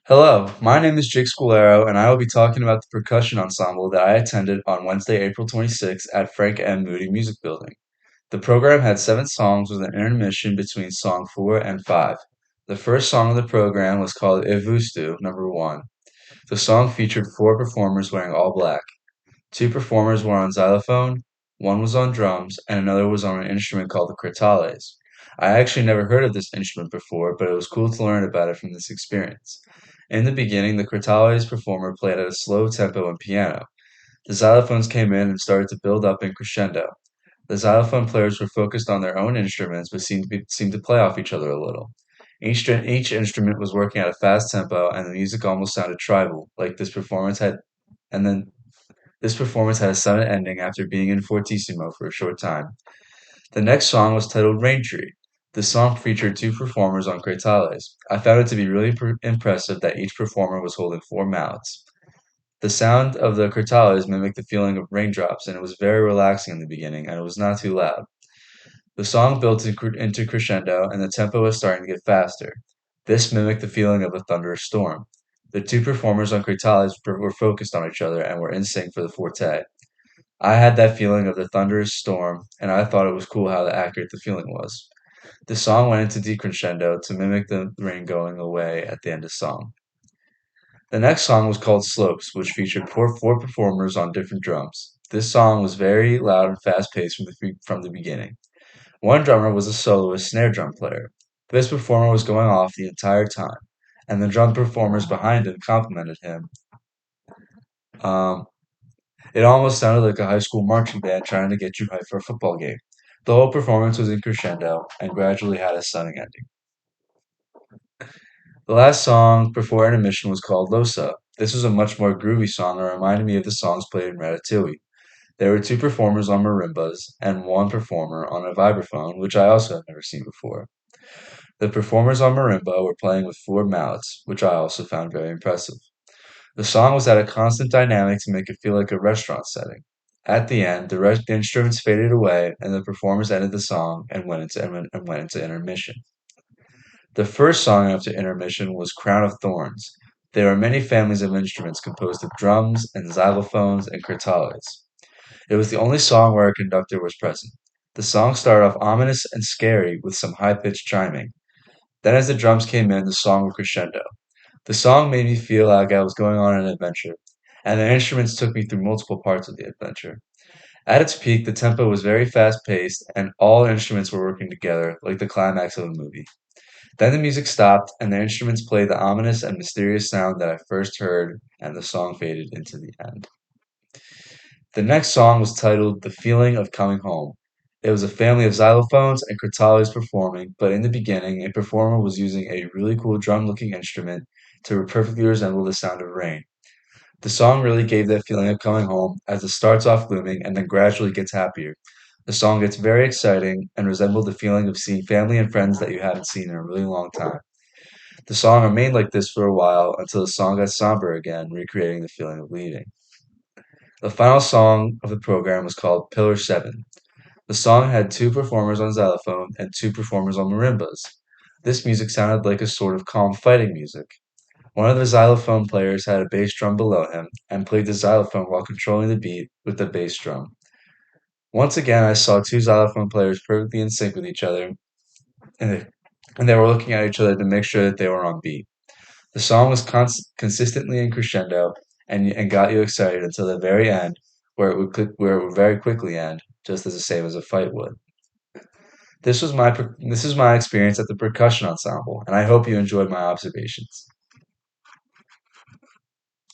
Hello, my name is Jake Scolaro, and I will be talking about the percussion ensemble that I attended on Wednesday, April 26th at Frank M. Moody Music Building. The program had 7 songs with an intermission between song 4 and 5. The first song of the program was called Evustu, number 1. The song featured 4 performers wearing all black. 2 performers were on xylophone, one was on drums, and another was on an instrument called the crotales. I actually never heard of this instrument before, but it was cool to learn about it from this experience. In the beginning, the crotales performer played at a slow tempo and piano. The xylophones came in and started to build up in crescendo. The xylophone players were focused on their own instruments but seemed to play off each other a little. Each instrument was working at a fast tempo, and the music almost sounded tribal, like and then this performance had a sudden ending after being in fortissimo for a short time. The next song was titled Rain Tree. The song featured 2 performers on crotales. I found it to be really impressive that each performer was holding 4 mouths. The sound of the crotales mimicked the feeling of raindrops, and it was very relaxing in the beginning, and it was not too loud. The song built into crescendo, and the tempo was starting to get faster. This mimicked the feeling of a thunderous storm. The 2 performers on crotales were focused on each other and were in sync for the forte. I had that feeling of the thunderous storm, and I thought it was cool how accurate the feeling was. The song went into decrescendo to mimic the rain going away at the end of the song. The next song was called Slopes, which featured 4 performers on different drums. This song was very loud and fast-paced from the beginning. One drummer was a soloist snare drum player. This performer was going off the entire time, and the drum performers behind him complimented him. Um, it almost sounded like a high school marching band trying to get you hyped for a football game. The whole performance was in crescendo and gradually had a stunning ending. The last song before intermission was called Losa. This was a much more groovy song and reminded me of the songs played in Ratatouille. There were 2 performers on marimbas and 1 performer on a vibraphone, which I also have never seen before. The performers on marimba were playing with 4 mouths, which I also found very impressive. The song was at a constant dynamic to make it feel like a restaurant setting. At the end, the instruments faded away, and the performers ended the song and went into intermission. The first song after intermission was Crown of Thorns. There are many families of instruments composed of drums and xylophones and crotales. It was the only song where a conductor was present. The song started off ominous and scary with some high-pitched chiming. Then as the drums came in, the song would crescendo. The song made me feel like I was going on an adventure, and the instruments took me through multiple parts of the adventure. At its peak, the tempo was very fast-paced, and all instruments were working together like the climax of a movie. Then the music stopped, and the instruments played the ominous and mysterious sound that I first heard, and the song faded into the end. The next song was titled The Feeling of Coming Home. It was a family of xylophones and crotales performing, but in the beginning, a performer was using a really cool drum looking instrument to perfectly resemble the sound of rain. The song really gave that feeling of coming home as it starts off glooming and then gradually gets happier. The song gets very exciting and resembled the feeling of seeing family and friends that you haven't seen in a really long time. The song remained like this for a while until the song got somber again, recreating the feeling of leaving. The final song of the program was called Pillar 7. The song had 2 performers on xylophone and 2 performers on marimbas. This music sounded like a sort of calm fighting music. One of the xylophone players had a bass drum below him and played the xylophone while controlling the beat with the bass drum. Once again, I saw 2 xylophone players perfectly in sync with each other, and they were looking at each other to make sure that they were on beat. The song was consistently in crescendo and got you excited until the very end, where it would very quickly end, just as the same as a fight would. This is my experience at the percussion ensemble, and I hope you enjoyed my observations.